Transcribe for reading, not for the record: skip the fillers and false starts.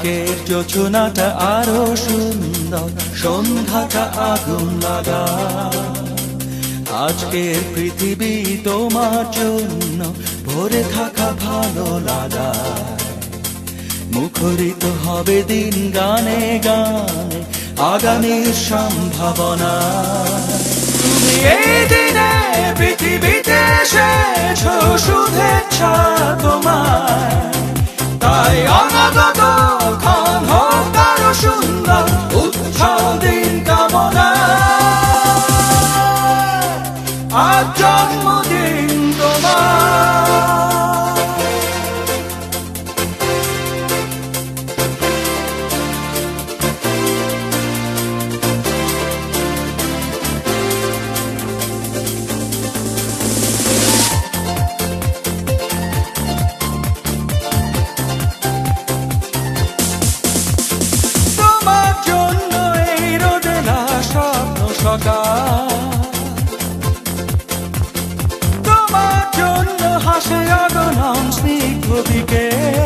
আজকের যোচনাটা আরো সুন্দর, সন্ধ্যাটা আগুন লাগা। আজকের পৃথিবী তোমার জন্য ভরে থাকা ভালো লাগা। মুখরিত হবে দিন গানে গানে আগামীর সম্ভাবনা। তুমি এই দিনে পৃথিবীতে এসেছো, শুভেচ্ছা তোমায়। তাই অনাগত ক্ষণ হোক আরো সুন্দর, উৎসব দিন কামনা। আজ জন্মদিন তোমার। তোমার জন্য হাসে অগণন স্নিগ্ধ বিকেল।